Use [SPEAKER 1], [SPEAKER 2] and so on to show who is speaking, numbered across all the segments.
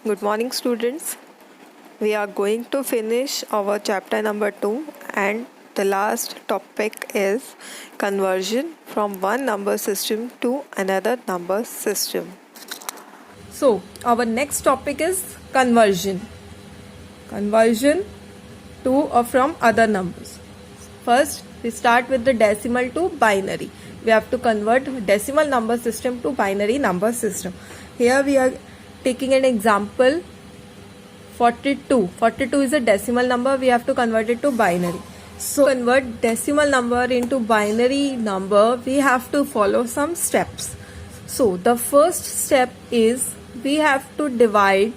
[SPEAKER 1] Good morning, students. We are going to finish our chapter number 2, and the last topic is conversion from one number system to another number system. So, our next topic is conversion. Conversion to or from other numbers. First, we start with the decimal to binary. We have to convert decimal number system to binary number system. Here we are taking an example 42. 42 is a decimal number. We have to convert it to binary. So, convert decimal number into binary number, we have to follow some steps. So, the first step is we have to divide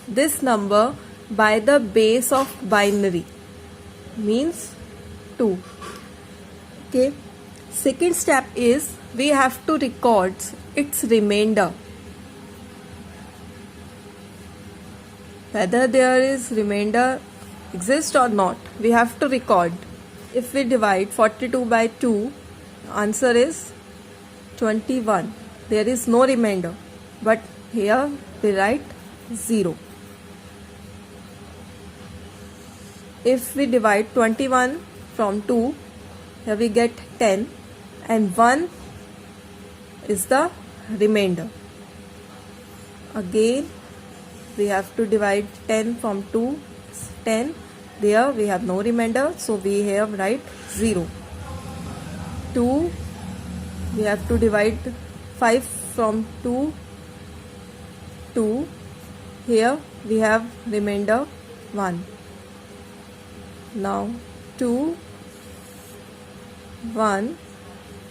[SPEAKER 1] this number by the base of binary, means 2. Okay. Second step is we have to record its remainder. Whether there is remainder exist or not, we have to record. If we divide 42 by 2, answer is 21. There is no remainder, but here we write 0. If we divide 21 from 2, here we get 10 and 1 is the remainder. Again, we have to divide 10 from 2, 10. There we have no remainder, so we here write 0. 2, we have to divide 5 from 2, 2. Here we have remainder 1. Now 2, 1,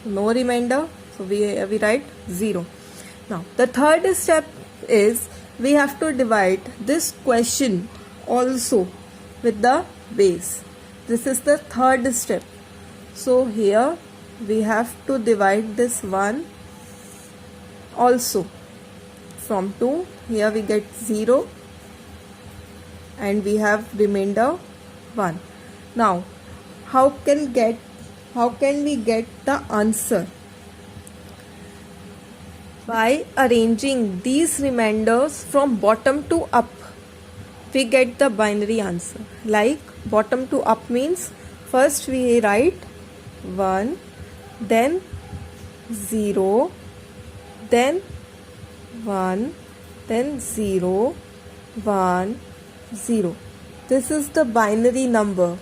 [SPEAKER 1] no remainder, so we write 0. Now the third step is we have to divide this question also with the base. This is the third step. So here we have to divide this 1 also. From 2, here we get 0 and we have remainder 1. Now how can we get the answer? By arranging these remainders from bottom to up, we get the binary answer. Like bottom to up means first we write 1, then 0, then 1, then 0, 1, 0. This is the binary number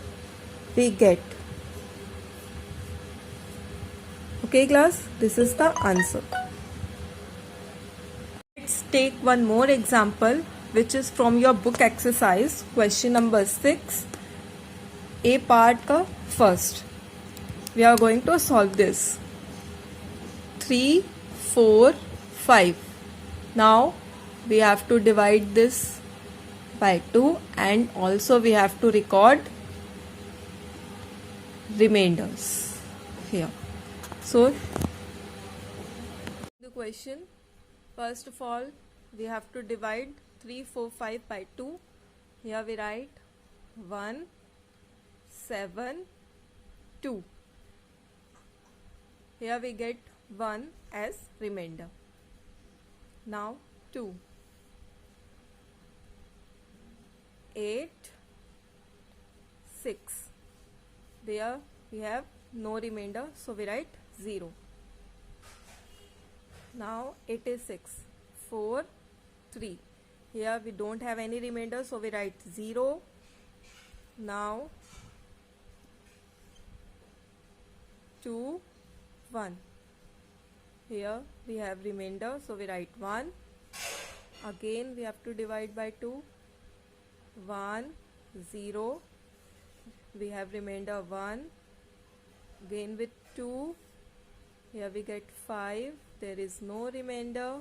[SPEAKER 1] we get. Okay class, this is the answer. Let's take one more example, which is from your book exercise, question number 6, A part ka first. We are going to solve this. 3, 4, 5. Now we have to divide this by 2 and also we have to record remainders here. So the question, first of all, we have to divide 3, 4, 5 by 2. Here we write 1, 7, 2. Here we get 1 as remainder. Now 2, 8, 6. There we have no remainder, so we write 0. Now 86, 4, 3. Here we don't have any remainder, so we write 0. Now 2, 1. Here we have remainder, so we write 1. Again we have to divide by 2. 1, 0. We have remainder 1. Again with 2. Here we get 5. There is no remainder.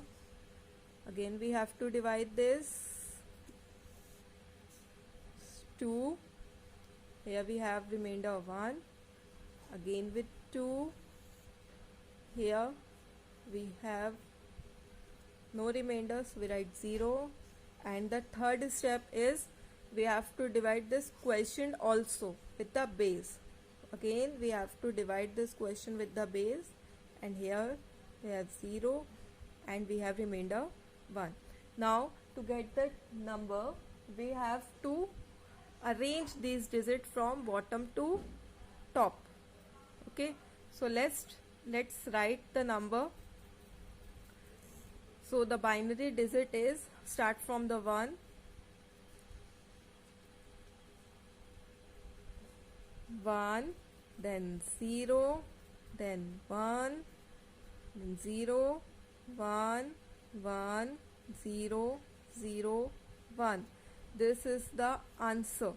[SPEAKER 1] Again we have to divide this. 2. Here we have remainder 1. Again with 2. Here we have no remainder, so we write 0. And the third step is we have to divide this quotient also with the base. Again we have to divide this quotient with the base, and here we have 0 and we have remainder 1. Now to get the number, we have to arrange these digits from bottom to top. Okay, so let's write the number. So the binary digit is, start from the 1, 1, then 0, then 1, then 0, 1, 1, 0, 0, 1. This is the answer.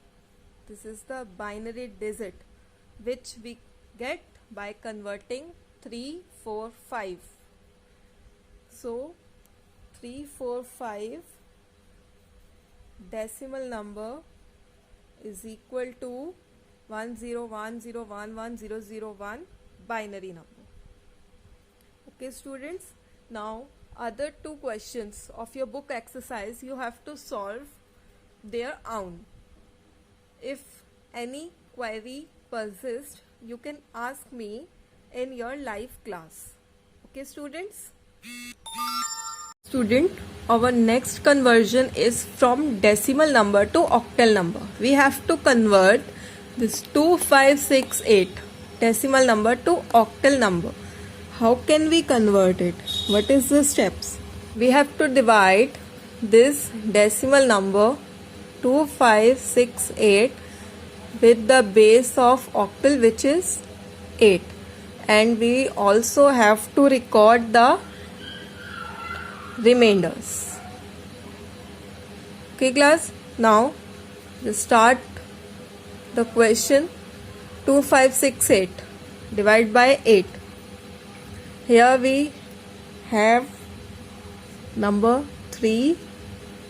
[SPEAKER 1] This is the binary digit which we get by converting 3, 4, 5. So 3, 4, 5 decimal number is equal to 1010110001 binary number. Okay students, now other two questions of your book exercise you have to solve their own. If any query persists, you can ask me in your live class. Okay students? Student, our next conversion is from decimal number to octal number. We have to convert this 2568 decimal number to octal number. How can we convert it? What is the steps? We have to divide this decimal number 2568 with the base of octal, which is 8, and we also have to record the remainders. Okay class, now just start the question. 2568 divided by 8. Here we have number 3,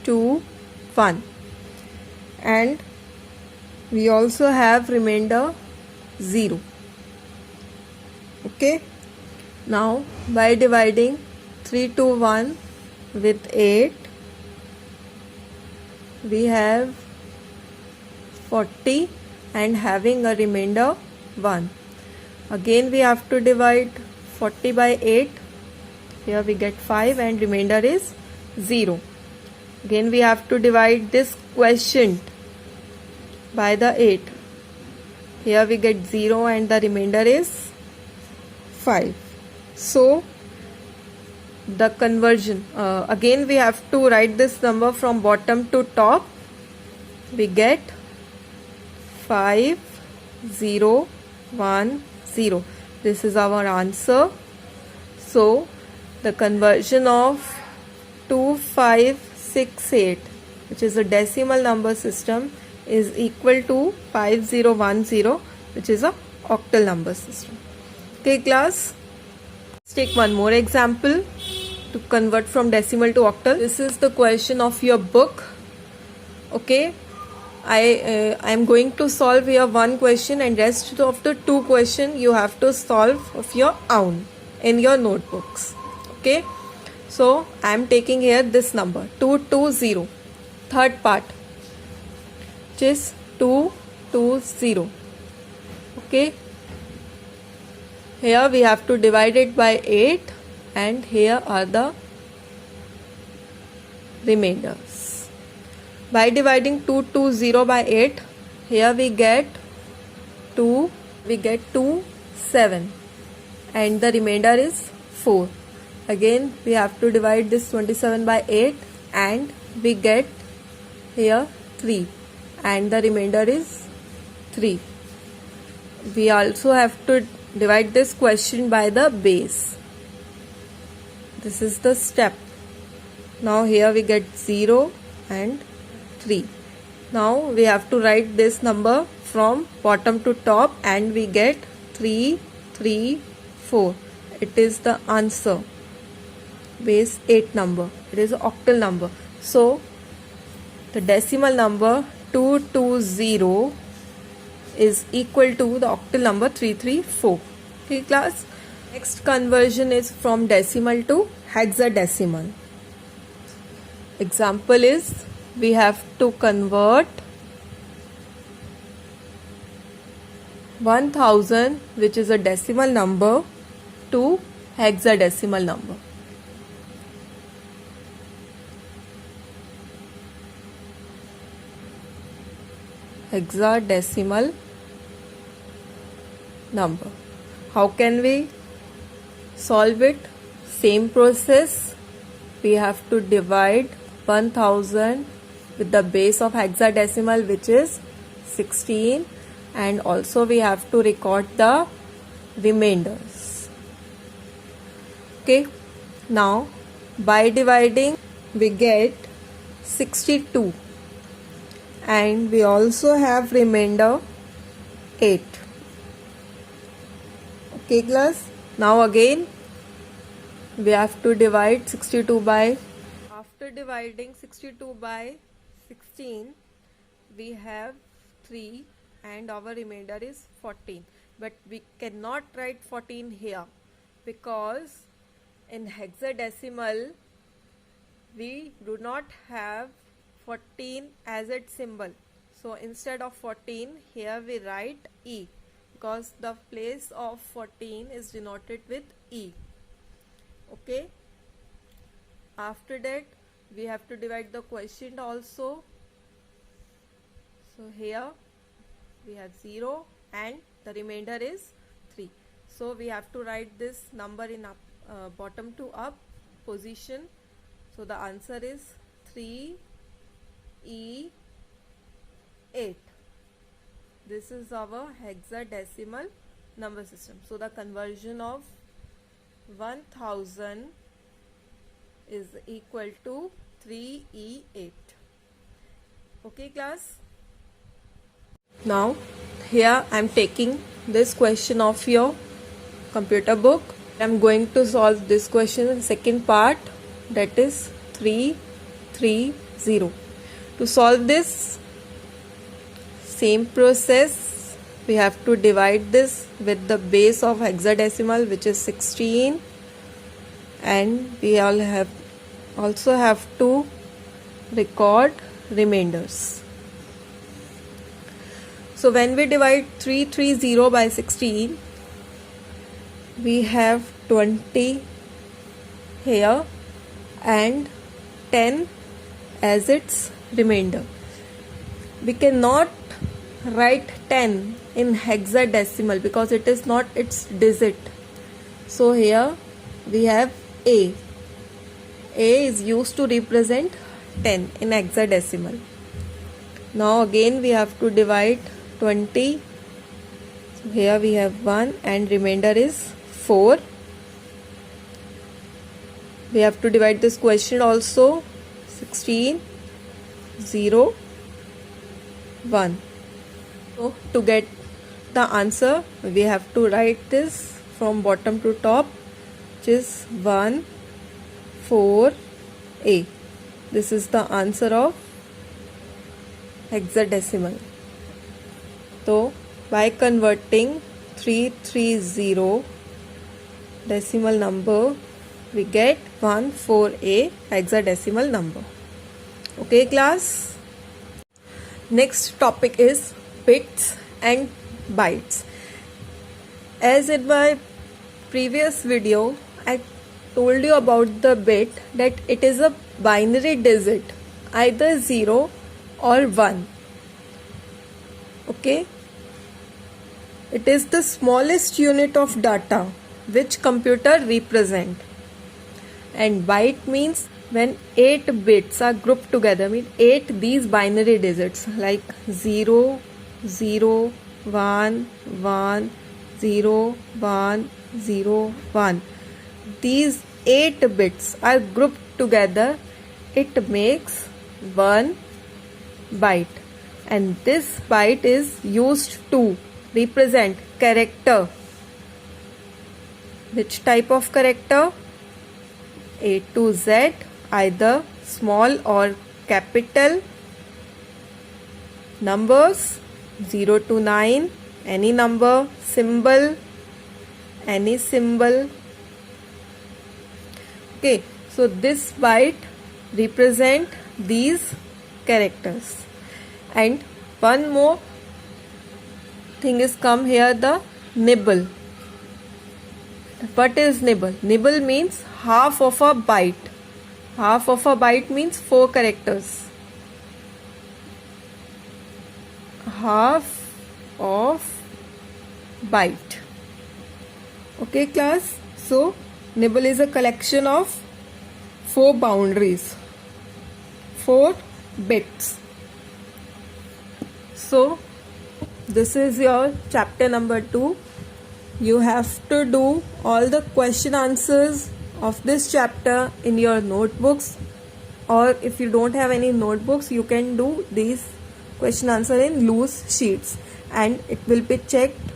[SPEAKER 1] 2, 1, and we also have remainder 0. Okay, now by dividing 3 to 1 with 8, we have 40 and having a remainder 1. Again we have to divide 40 by 8. Here we get 5 and remainder is 0. Again we have to divide this quotient by the 8. Here we get 0 and the remainder is 5. So the conversion, again we have to write this number from bottom to top. We get 5, 0, 1, 0. This is our answer. So the conversion of 2568, which is a decimal number system, is equal to 5010, which is a octal number system. Okay class, let's take one more example to convert from decimal to octal. This is the question of your book. Okay, I am going to solve here one question, and rest of the two question you have to solve of your own in your notebooks. Okay, so I am taking here this number 220, third part, which is 220. Okay, here we have to divide it by 8, and here are the remainders. By dividing 220 by 8, here we get 2, 7, and the remainder is 4. Again we have to divide this 27 by 8, and we get here 3, and the remainder is 3. We also have to divide this question by the base. This is the step. Now here we get 0 and 3. Now we have to write this number from bottom to top, and we get 3, 3, 4. It is the answer. Base 8 number. It is an octal number. So the decimal number 220 is equal to the octal number 334. Okay class. Next conversion is from decimal to hexadecimal. Example is, we have to convert 1000, which is a decimal number, to hexadecimal number. hexadecimal number. How can we solve it? Same process. We have to divide 1000 with the base of hexadecimal, which is 16, and also we have to record the remainders. Okay, now by dividing we get 62, and we also have remainder 8. Okay class, now again we have to divide 62 by, after dividing 62 by 16 we have 3 and our remainder is 14, but we cannot write 14 here because in hexadecimal we do not have 14 as its symbol. So instead of 14 here we write E, because the place of 14 is denoted with E. Okay, after that we have to divide the quotient also. So here we have 0 and the remainder is 3. So we have to write this number in up, bottom to up position. So the answer is 3E8. This is our hexadecimal number system. So the conversion of 1000 is equal to 3E8. Okay class. Now here I am taking this question of your computer book. I am going to solve this question in second part, that is 330. To solve this, same process, we have to divide this with the base of hexadecimal, which is 16, and we also have to record remainders. So when we divide 330 by 16, we have 20 here and 10 as its remainder. We cannot write 10 in hexadecimal because it is not its digit. So here we have A. A is used to represent 10 in hexadecimal. Now again we have to divide 20. So here we have 1 and remainder is 4. We have to divide this question also. 16, 0, 1. So to get the answer we have to write this from bottom to top, which is 1, 4, A. This is the answer of hexadecimal. So by converting 330 decimal number, we get 14A hexadecimal number. Okay class. Next topic is bits and bytes. As in my previous video I told you about the bit, that it is a binary digit, either 0 or 1. Okay, it is the smallest unit of data which computer represent, and byte means when 8 bits are grouped together, mean 8 these binary digits like 0, 0, 1, 1, 0, 1, 0, 1. These 8 bits are grouped together, it makes 1 byte, and this byte is used to represent character. Which type of character? A to Z, either small or capital. Numbers 0 to 9, any number. Symbol, any symbol. Okay, so this byte represent these characters. And one more thing is come here, the nibble. What is nibble? Nibble means half of a byte. Half of a byte means 4 characters. half of byte. Okay class, so nibble is a collection of 4 boundaries, 4 bits. So this is your chapter number 2. You have to do all the question answers of this chapter in your notebooks, or if you don't have any notebooks, you can do these question answer in loose sheets and it will be checked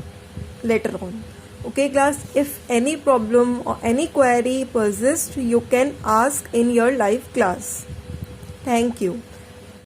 [SPEAKER 1] later on. Okay class, if any problem or any query persists, you can ask in your live class. Thank you.